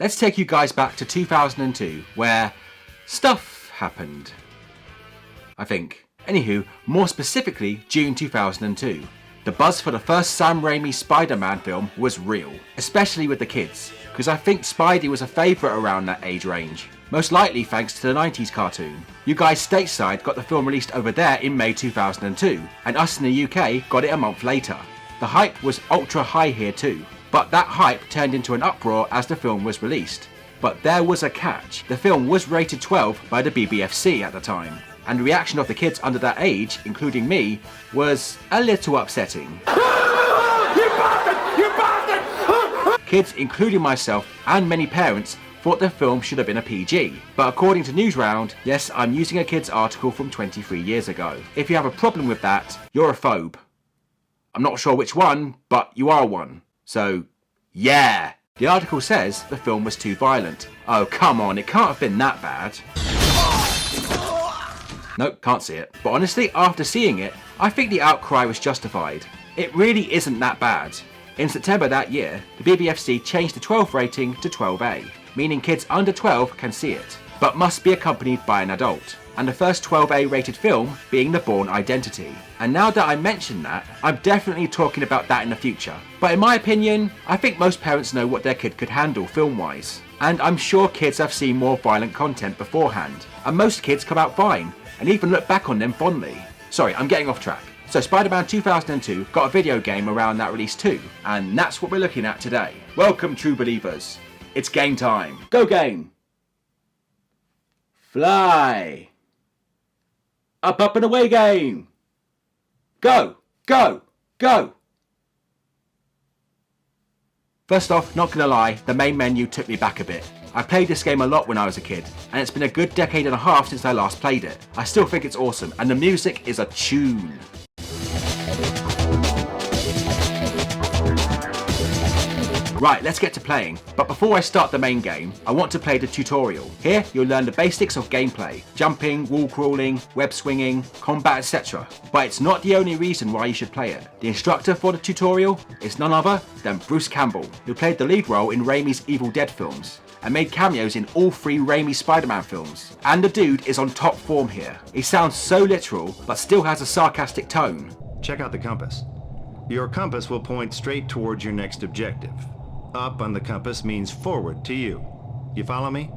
let's take you guys back to 2002, where stuff happened. I think. Anywho, more specifically, June 2002. The buzz for the first Sam Raimi Spider-Man film was real, especially with the kids, because I think Spidey was a favourite around that age range. Most likely thanks to the 90s cartoon. You guys stateside got the film released over there in May 2002, and us in the UK got it a month later. The hype was ultra high here too, but that hype turned into an uproar as the film was released. But there was a catch. The film was rated 12 by the BBFC at the time, and the reaction of the kids under that age, including me, was a little upsetting. Kids, including myself and many parents, thought the film should have been a PG. But according to Newsround, yes, I'm using a kid's article from 23 years ago. If you have a problem with that, you're a phobe. I'm not sure which one, but you are one. So, yeah. The article says the film was too violent. Oh, come on, it can't have been that bad. Nope, can't see it. But honestly, after seeing it, I think the outcry was justified. It really isn't that bad. In September that year, the BBFC changed the 12 rating to 12A, meaning kids under 12 can see it, but must be accompanied by an adult, and the first 12A rated film being The Bourne Identity. And now that I mention that, I'm definitely talking about that in the future. But in my opinion, I think most parents know what their kid could handle film-wise. And I'm sure kids have seen more violent content beforehand, and most kids come out fine, and even look back on them fondly. Sorry, I'm getting off track. So Spider-Man 2002 got a video game around that release too, and that's what we're looking at today. Welcome, true believers. It's game time. Go game. Fly. Up, up and away game. Go, go, go. First off, not gonna lie, the main menu took me back a bit. I played this game a lot when I was a kid, and it's been a good decade and a half since I last played it. I still think it's awesome, and the music is a tune. Right, let's get to playing, but before I start the main game, I want to play the tutorial. Here, you'll learn the basics of gameplay, jumping, wall crawling, web swinging, combat, etc. But it's not the only reason why you should play it. The instructor for the tutorial is none other than Bruce Campbell, who played the lead role in Raimi's Evil Dead films, and made cameos in all 3 Raimi Spider-Man films. And the dude is on top form here. He sounds so literal, but still has a sarcastic tone. Check out the compass. Your compass will point straight towards your next objective. Up on the compass means forward to you. You follow me?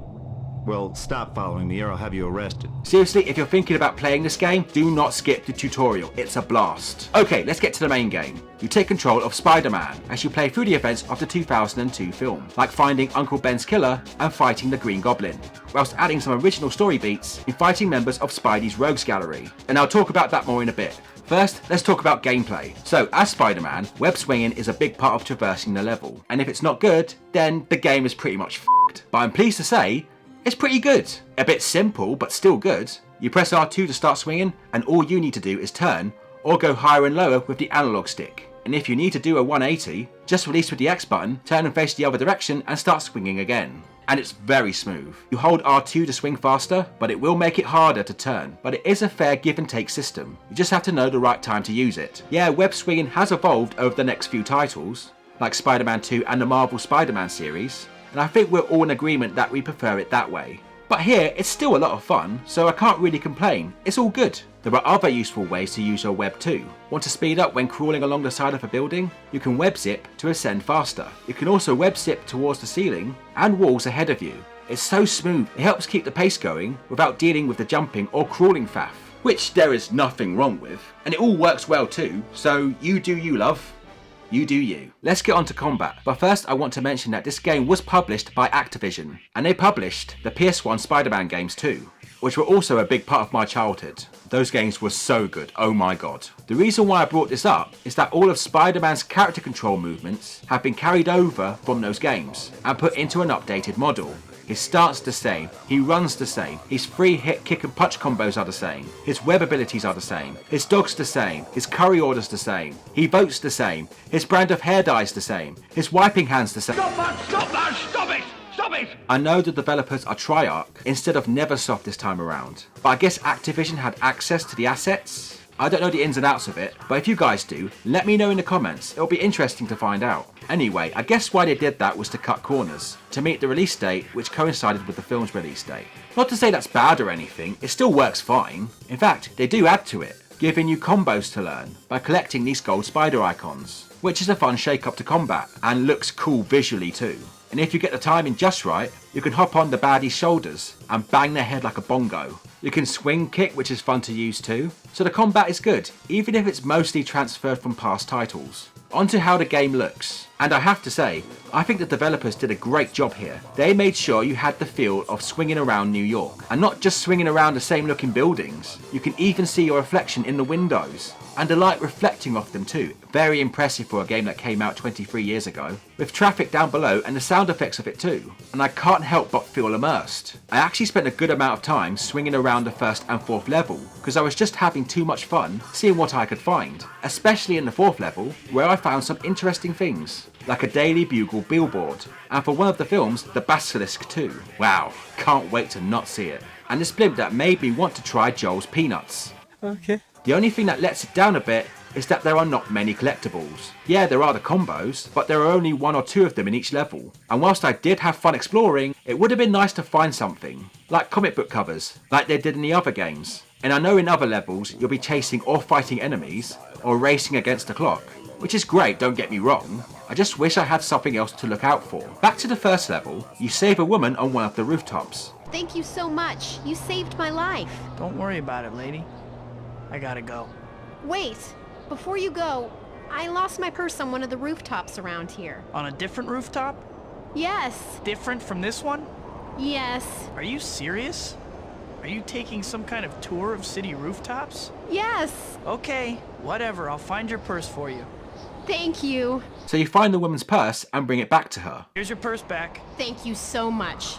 Well, stop following me or I'll have you arrested. Seriously, if you're thinking about playing this game, do not skip the tutorial. It's a blast. Okay, let's get to the main game. You take control of Spider-Man as you play through the events of the 2002 film, like finding Uncle Ben's killer and fighting the Green Goblin, whilst adding some original story beats in fighting members of Spidey's Rogues Gallery. And I'll talk about that more in a bit. First, let's talk about gameplay. So, as Spider-Man, web swinging is a big part of traversing the level, and if it's not good, then the game is pretty much f***ed. But I'm pleased to say, it's pretty good. A bit simple, but still good. You press R2 to start swinging, and all you need to do is turn, or go higher and lower with the analog stick. And if you need to do a 180, just release with the X button, turn and face the other direction, and start swinging again. And it's very smooth. You hold R2 to swing faster, but it will make it harder to turn. But it is a fair give and take system. You just have to know the right time to use it. Yeah, web swinging has evolved over the next few titles, like Spider-Man 2 and the Marvel Spider-Man series, and I think we're all in agreement that we prefer it that way. But here, it's still a lot of fun, so I can't really complain. It's all good. There are other useful ways to use your web too. Want to speed up when crawling along the side of a building? You can web zip to ascend faster. You can also web zip towards the ceiling and walls ahead of you. It's so smooth, it helps keep the pace going without dealing with the jumping or crawling faff, which there is nothing wrong with. And it all works well too, so you do you, love. You do you. Let's get on to combat, but first I want to mention that this game was published by Activision, and they published the PS1 Spider-Man games too, which were also a big part of my childhood. Those games were so good, oh my god. The reason why I brought this up is that all of Spider-Man's character control movements have been carried over from those games and put into an updated model. His start's the same, he runs the same, his free hit, kick and punch combos are the same, his web abilities are the same, his dodge's the same, his curry order's the same, he votes the same, his brand of hair dye's the same, his wiping hand's the same. Stop that! Stop that! Stop it! Stop it! I know the developers are Treyarch instead of Neversoft this time around, but I guess Activision had access to the assets I don't know the ins and outs of it, but if you guys do, let me know in the comments. It'll be interesting to find out. Anyway, I guess why they did that was to cut corners, to meet the release date which coincided with the film's release date. Not to say that's bad or anything, it still works fine. In fact, they do add to it, giving you combos to learn by collecting these gold spider icons, which is a fun shake up to combat and looks cool visually too. And if you get the timing just right, you can hop on the baddie's shoulders and bang their head like a bongo. You can swing kick, which is fun to use too. So the combat is good, even if it's mostly transferred from past titles. Onto how the game looks. And I have to say, I think the developers did a great job here. They made sure you had the feel of swinging around New York. And not just swinging around the same looking buildings. You can even see your reflection in the windows. And the light reflecting off them too. Very impressive for a game that came out 23 years ago. With traffic down below and the sound effects of it too. And I can't help but feel immersed. I actually spent a good amount of time swinging around the first and fourth level, because I was just having too much fun seeing what I could find. Especially in the fourth level, where I found some interesting things, like a Daily Bugle billboard, and for one of the films, the Basilisk too. Wow, can't wait to not see it. And this blimp that made me want to try Joel's Peanuts. Okay. The only thing that lets it down a bit is that there are not many collectibles. Yeah, there are the combos, but there are only 1 or 2 of them in each level. And whilst I did have fun exploring, it would have been nice to find something, like comic book covers, like they did in the other games. And I know in other levels, you'll be chasing or fighting enemies, or racing against the clock, which is great, don't get me wrong. I just wish I had something else to look out for. Back to the first level, you save a woman on one of the rooftops. Thank you so much. You saved my life. Don't worry about it, lady. I gotta go. Wait, before you go, I lost my purse on one of the rooftops around here. On a different rooftop? Yes. Different from this one? Yes. Are you serious? Are you taking some kind of tour of city rooftops? Yes. Okay, whatever. I'll find your purse for you. Thank you. So you find the woman's purse and bring it back to her. Here's your purse back. Thank you so much.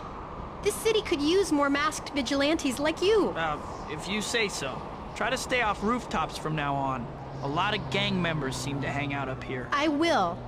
This city could use more masked vigilantes like you. If you say so. Try to stay off rooftops from now on. A lot of gang members seem to hang out up here. I will.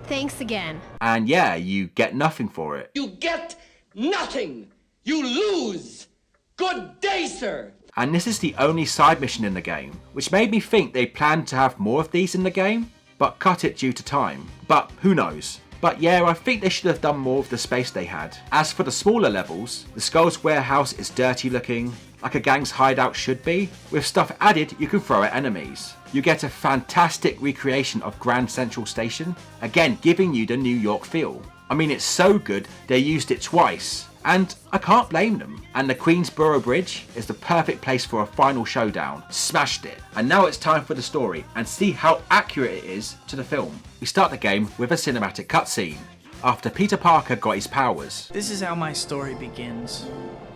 Thanks again. And yeah, you get nothing for it. You get nothing. You lose. Good day, sir. And this is the only side mission in the game, which made me think they planned to have more of these in the game, but cut it due to time. But who knows? But yeah, I think they should have done more of the space they had. As for the smaller levels, the Skull's warehouse is dirty looking, like a gang's hideout should be. With stuff added, you can throw at enemies. You get a fantastic recreation of Grand Central Station, again giving you the New York feel. I mean, it's so good they used it twice, and I can't blame them. And the Queensboro Bridge is the perfect place for a final showdown. Smashed it. And now it's time for the story and see how accurate it is to the film. We start the game with a cinematic cutscene after Peter Parker got his powers. This is how my story begins.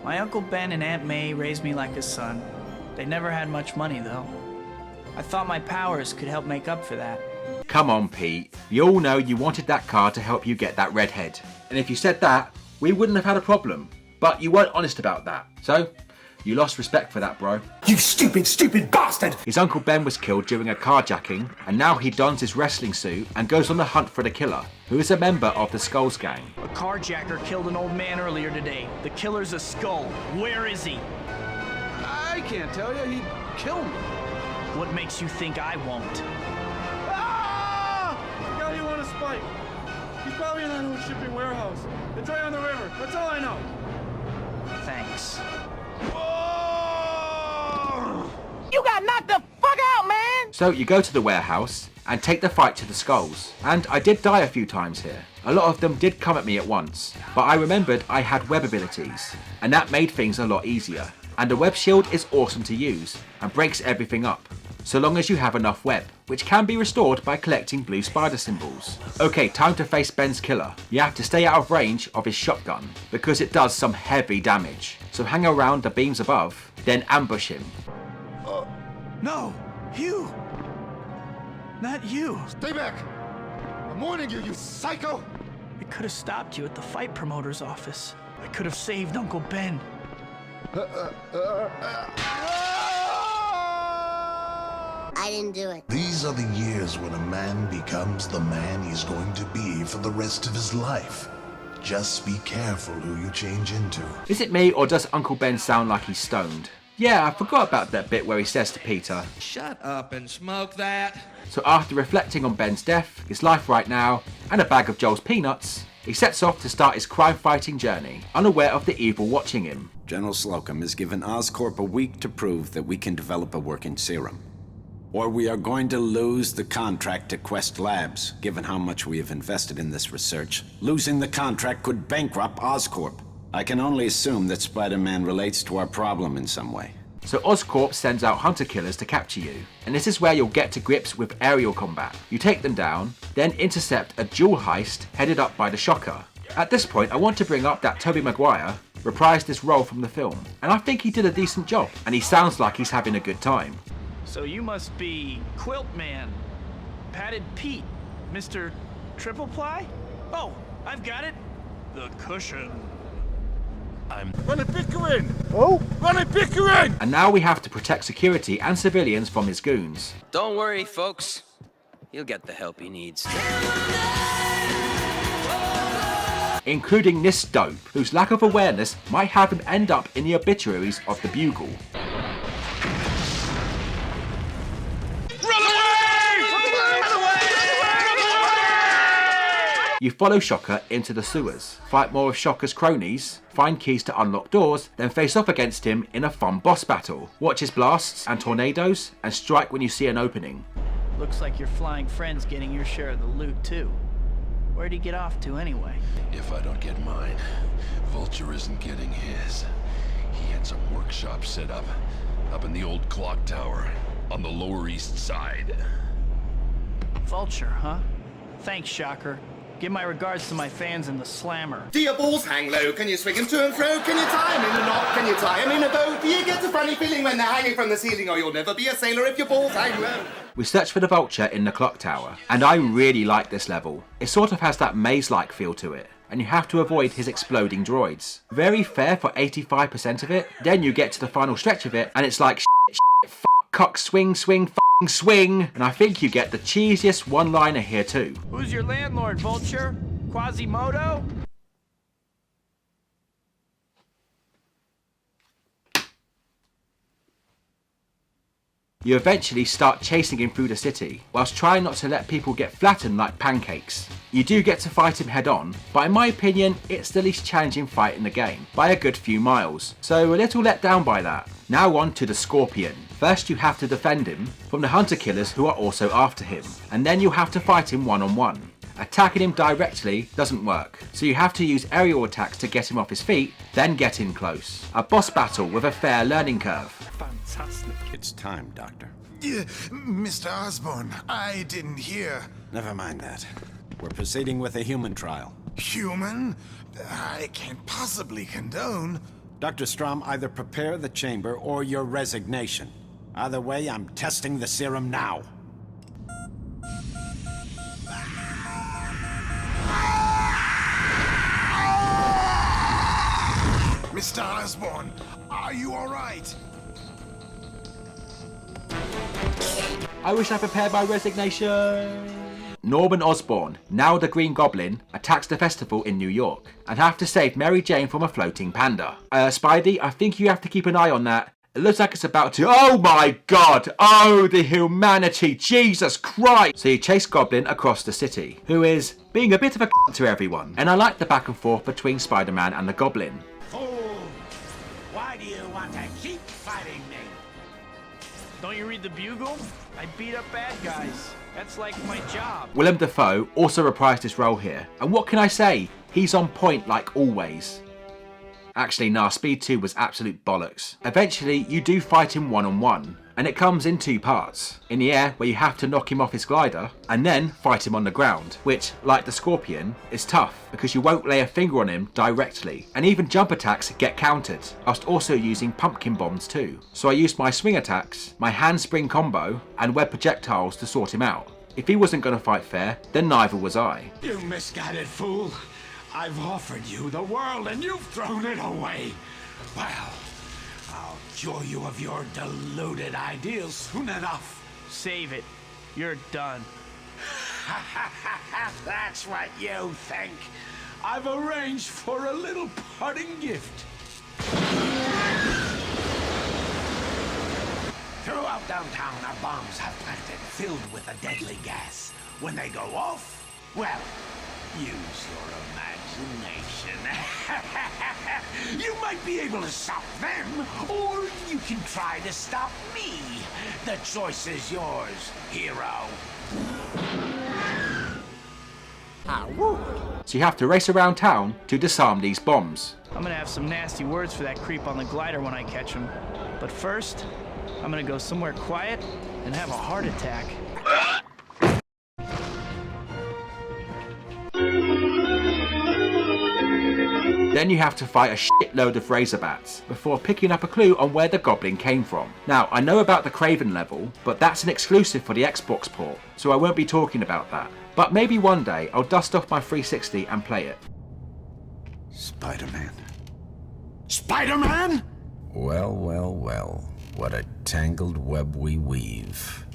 My Uncle Ben and Aunt May raised me like a son. They never had much money though. I thought my powers could help make up for that. Come on, Pete. You all know you wanted that car to help you get that redhead. And if you said that, we wouldn't have had a problem. But you weren't honest about that. So, you lost respect for that, bro. You stupid, stupid bastard! His Uncle Ben was killed during a carjacking, and now he dons his wrestling suit and goes on the hunt for the killer, who is a member of the Skulls gang. A carjacker killed an old man earlier today. The killer's a skull. Where is he? I can't tell you. He'd kill me. What makes you think I won't? Ah! The guy you want to spike. He's probably in that old shipping warehouse. It's right on the river. That's all I know. Thanks. You got knocked the fuck out, man! So you go to the warehouse and take the fight to the Skulls. And I did die a few times here. A lot of them did come at me at once, but I remembered I had web abilities, and that made things a lot easier. And the web shield is awesome to use and breaks everything up, so long as you have enough web, which can be restored by collecting blue spider symbols. Okay, time to face Ben's killer. You have to stay out of range of his shotgun, because it does some heavy damage. So hang around the beams above, then ambush him. No! You! Not you! Stay back. I'm warning you, you psycho. I could have stopped you at the fight promoter's office. I could have saved Uncle Ben. I didn't do it. These are the years when a man becomes the man he's going to be for the rest of his life. Just be careful who you change into. Is it me, or does Uncle Ben sound like he's stoned? Yeah, I forgot about that bit where he says to Peter, Shut up and smoke that. So after reflecting on Ben's death, his life right now, and a bag of Joel's peanuts, he sets off to start his crime-fighting journey, unaware of the evil watching him. General Slocum has given Oscorp a week to prove that we can develop a working serum. Or we are going to lose the contract to Quest Labs, given how much we have invested in this research. Losing the contract could bankrupt Oscorp. I can only assume that Spider-Man relates to our problem in some way. So Oscorp sends out hunter-killers to capture you, and this is where you'll get to grips with aerial combat. You take them down, then intercept a jewel heist headed up by the Shocker. At this point, I want to bring up that Tobey Maguire reprised this role from the film, and I think he did a decent job, and he sounds like he's having a good time. So you must be Quilt Man, Padded Pete, Mr. Triple Ply? Oh, I've got it. The cushion. I'm Ronnie Pickering! Oh? Ronnie Pickering! And now we have to protect security and civilians from his goons. Don't worry, folks. He'll get the help he needs. Including this dope, whose lack of awareness might have him end up in the obituaries of the Bugle. You follow Shocker into the sewers, fight more of Shocker's cronies, find keys to unlock doors, then face off against him in a fun boss battle. Watch his blasts and tornadoes, and strike when you see an opening. Looks like your flying friend's getting your share of the loot too. Where'd he get off to anyway? If I don't get mine, Vulture isn't getting his. He had some workshop set up in the old clock tower on the Lower East Side. Vulture, huh? Thanks, Shocker. Give my regards to my fans in the Slammer. Do your balls hang low? Can you swing them to and fro? Can you tie them in a knot? Can you tie them in a bow? Do you get a funny feeling when they're hanging from the ceiling? Or you'll never be a sailor if your balls hang low. We search for the Vulture in the clock tower, and I really like this level. It sort of has that maze-like feel to it, and you have to avoid his exploding droids. Very fair for 85% of it, then you get to the final stretch of it, and it's like shit, f***, cock, swing, swing, swing, and I think you get the cheesiest one-liner here too. Who's your landlord, Vulture? Quasimodo? You eventually start chasing him through the city, whilst trying not to let people get flattened like pancakes. You do get to fight him head on, but in my opinion, it's the least challenging fight in the game, by a good few miles, so a little let down by that. Now on to the Scorpion. First you have to defend him from the hunter killers who are also after him, and then you have to fight him one-on-one. Attacking him directly doesn't work, so you have to use aerial attacks to get him off his feet, then get in close. A boss battle with a fair learning curve. Fantastic. It's time, Doctor. Mr. Osborn, I didn't hear. Never mind that. We're proceeding with a human trial. Human? I can't possibly condone. Dr. Strom, either prepare the chamber or your resignation. Either way, I'm testing the serum now. Mr. Osborn, are you all right? I wish I prepared my resignation. Norman Osborn, now the Green Goblin, attacks the festival in New York and have to save Mary Jane from a floating panda. Spidey, I think you have to keep an eye on that. It looks like it's about to— oh my god! Oh, the humanity! Jesus Christ! So you chase Goblin across the city, who is being a bit of a to everyone. And I like the back and forth between Spider-Man and the Goblin. Fool! Why do you want to keep fighting me? Don't you read the Bugle? I beat up bad guys. That's like my job. Willem Dafoe also reprised his role here. And what can I say? He's on point like always. Actually, nah, Speed 2 was absolute bollocks. Eventually, you do fight him one-on-one, and it comes in two parts. In the air, where you have to knock him off his glider, and then fight him on the ground, which, like the Scorpion, is tough, because you won't lay a finger on him directly, and even jump attacks get countered, whilst also using pumpkin bombs too. So I used my swing attacks, my handspring combo, and web projectiles to sort him out. If he wasn't going to fight fair, then neither was I. You misguided fool! I've offered you the world and you've thrown it away. Well, I'll cure you of your deluded ideals soon enough. Save it. You're done. That's what you think. I've arranged for a little parting gift. Throughout downtown are bombs have planted filled with a deadly gas. When they go off, well, use your imagination. You might be able to stop them, or you can try to stop me. The choice is yours, hero. So you have to race around town to disarm these bombs. I'm gonna have some nasty words for that creep on the glider when I catch him. But first, I'm gonna go somewhere quiet and have a heart attack. Then you have to fight a shitload of Razorbats before picking up a clue on where the goblin came from. Now, I know about the Craven level, but that's an exclusive for the Xbox port, so I won't be talking about that. But maybe one day I'll dust off my 360 and play it. Spider-Man. Spider-Man? Well, well, well. What a tangled web we weave.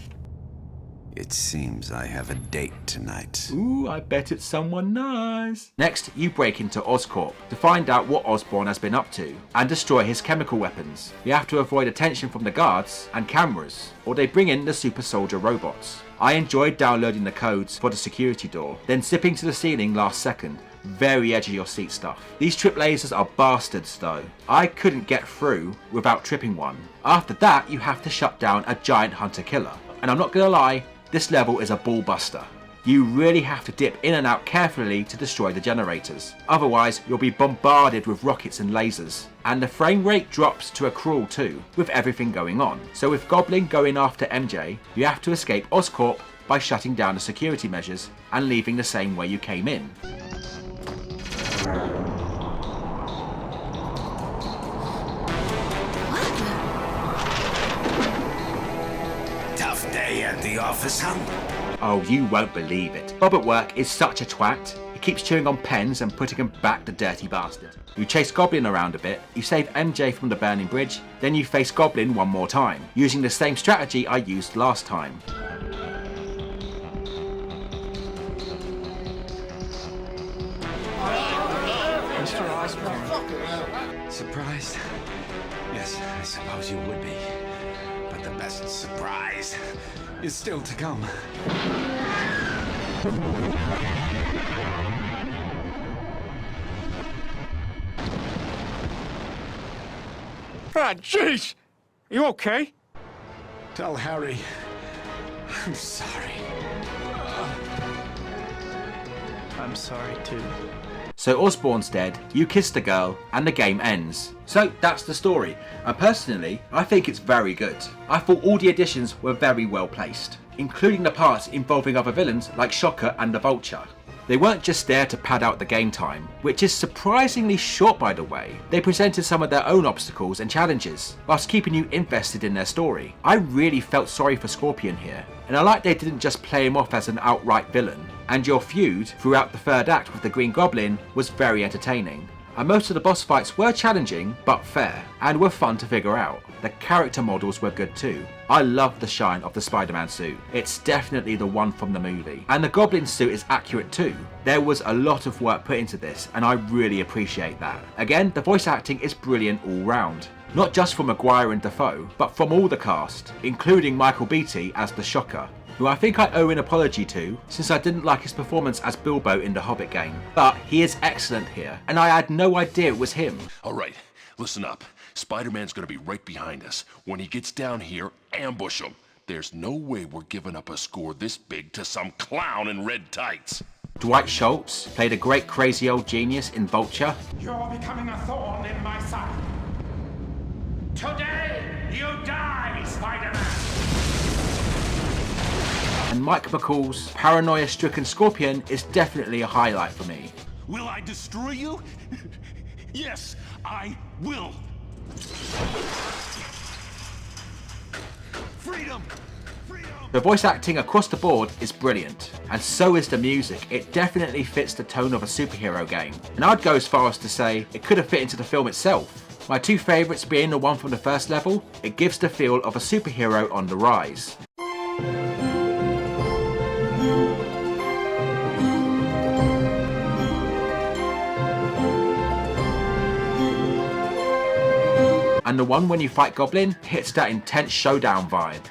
It seems I have a date tonight. Ooh, I bet it's someone nice. Next, you break into Oscorp to find out what Osborn has been up to and destroy his chemical weapons. You have to avoid attention from the guards and cameras, or they bring in the super soldier robots. I enjoyed downloading the codes for the security door, then zipping to the ceiling last second. Very edge of your seat stuff. These trip lasers are bastards though. I couldn't get through without tripping one. After that, you have to shut down a giant hunter killer. And I'm not gonna lie, this level is a ball buster. You really have to dip in and out carefully to destroy the generators. Otherwise, you'll be bombarded with rockets and lasers. And the frame rate drops to a crawl too, with everything going on. So with Goblin going after MJ, you have to escape Oscorp by shutting down the security measures and leaving the same way you came in. Tough day at the office, huh? Oh, you won't believe it. Bob at work is such a twat. He keeps chewing on pens and putting them back, the dirty bastard. You chase Goblin around a bit, you save MJ from the burning bridge, then you face Goblin one more time, using the same strategy I used last time. Mr. Osborn. Surprised? Yes, I suppose you would be. But the best surprise is still to come. Ah, jeez! You okay? Tell Harry I'm sorry. I'm sorry too. So Osborn's dead, you kiss the girl, and the game ends. So that's the story, and personally, I think it's very good. I thought all the additions were very well placed, including the parts involving other villains like Shocker and the Vulture. They weren't just there to pad out the game time, which is surprisingly short by the way. They presented some of their own obstacles and challenges, whilst keeping you invested in their story. I really felt sorry for Scorpion here, and I like they didn't just play him off as an outright villain, and your feud throughout the third act with the Green Goblin was very entertaining. And most of the boss fights were challenging, but fair, and were fun to figure out. The character models were good too. I love the shine of the Spider-Man suit. It's definitely the one from the movie. And the Goblin suit is accurate too. There was a lot of work put into this, and I really appreciate that. Again, the voice acting is brilliant all round. Not just from Maguire and Dafoe, but from all the cast, including Michael Beatty as the Shocker, who I think I owe an apology to, since I didn't like his performance as Bilbo in the Hobbit game. But he is excellent here, and I had no idea it was him. Alright, listen up. Spider-Man's gonna be right behind us. When he gets down here, ambush him. There's no way we're giving up a score this big to some clown in red tights. Dwight Schultz played a great crazy old genius in Vulture. You're becoming a thorn in my side. Today, you die, Spider-Man! And Mike McCall's paranoia-stricken Scorpion is definitely a highlight for me. Will I destroy you? Yes, I will. Freedom! The voice acting across the board is brilliant, and so is the music. It definitely fits the tone of a superhero game, and I'd go as far as to say it could have fit into the film itself. My two favourites being the one from the first level, it gives the feel of a superhero on the rise. and the one when you fight Goblin hits that intense showdown vibe.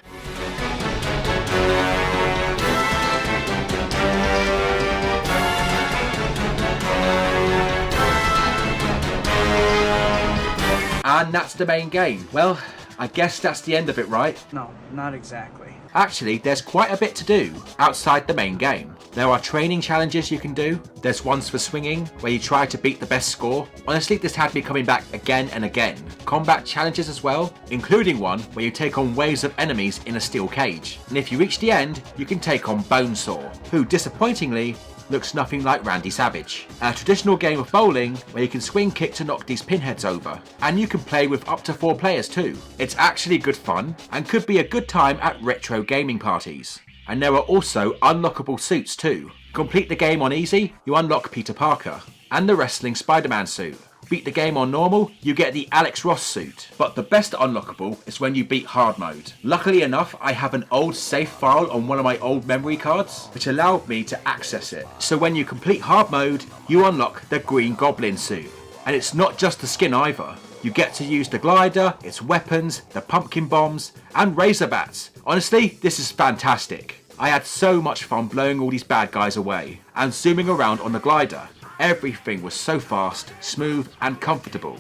And that's the main game. Well, I guess that's the end of it, right? No, not exactly. Actually, there's quite a bit to do outside the main game. There are training challenges you can do. There's ones for swinging, where you try to beat the best score. Honestly, this had me coming back again and again. Combat challenges as well, including one where you take on waves of enemies in a steel cage. And if you reach the end, you can take on Bonesaw, who disappointingly looks nothing like Randy Savage. A traditional game of bowling where you can swing kick to knock these pinheads over, and you can play with up to 4 players too. It's actually good fun and could be a good time at retro gaming parties. And there are also unlockable suits too. Complete the game on easy, you unlock Peter Parker and the wrestling Spider-Man suit. Beat the game on normal, you get the Alex Ross suit. But the best unlockable is when you beat hard mode. Luckily enough, I have an old save file on one of my old memory cards, which allowed me to access it. So when you complete hard mode, you unlock the Green Goblin suit. And it's not just the skin either. You get to use the glider, its weapons, the pumpkin bombs, and razor bats. Honestly, this is fantastic. I had so much fun blowing all these bad guys away, and zooming around on the glider. Everything was so fast, smooth, and comfortable.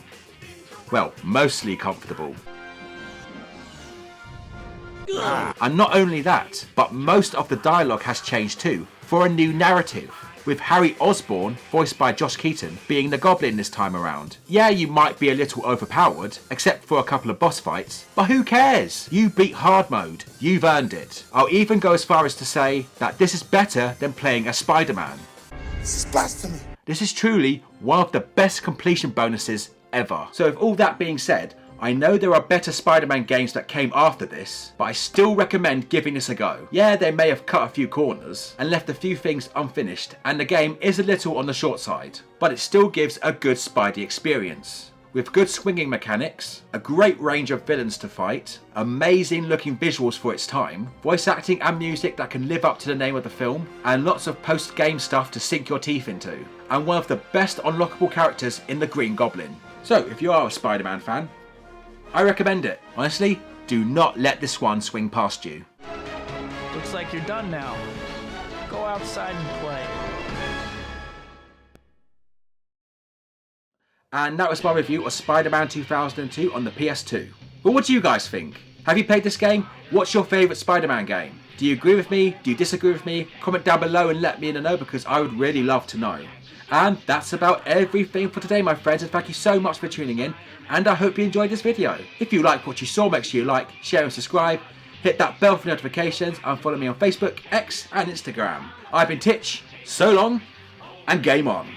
Well, mostly comfortable. And not only that, but most of the dialogue has changed too, for a new narrative, with Harry Osborn, voiced by Josh Keaton, being the Goblin this time around. Yeah, you might be a little overpowered, except for a couple of boss fights, but who cares? You beat hard mode, you've earned it. I'll even go as far as to say that this is better than playing as Spider-Man. This is blasphemy. This is truly one of the best completion bonuses ever. So with all that being said, I know there are better Spider-Man games that came after this, but I still recommend giving this a go. Yeah, they may have cut a few corners and left a few things unfinished, and the game is a little on the short side, but it still gives a good Spidey experience. With good swinging mechanics, a great range of villains to fight, amazing looking visuals for its time, voice acting and music that can live up to the name of the film, and lots of post-game stuff to sink your teeth into, and one of the best unlockable characters in the Green Goblin. So if you are a Spider-Man fan, I recommend it. Honestly, do not let this one swing past you. Looks like you're done now. Go outside and play. And that was my review of Spider-Man 2002 on the PS2. But what do you guys think? Have you played this game? What's your favourite Spider-Man game? Do you agree with me? Do you disagree with me? Comment down below and let me know, because I would really love to know. And that's about everything for today, my friends, and thank you so much for tuning in, and I hope you enjoyed this video. If you liked what you saw, make sure you like, share and subscribe, hit that bell for notifications, and follow me on Facebook, X and Instagram. I've been Titch, so long, and game on.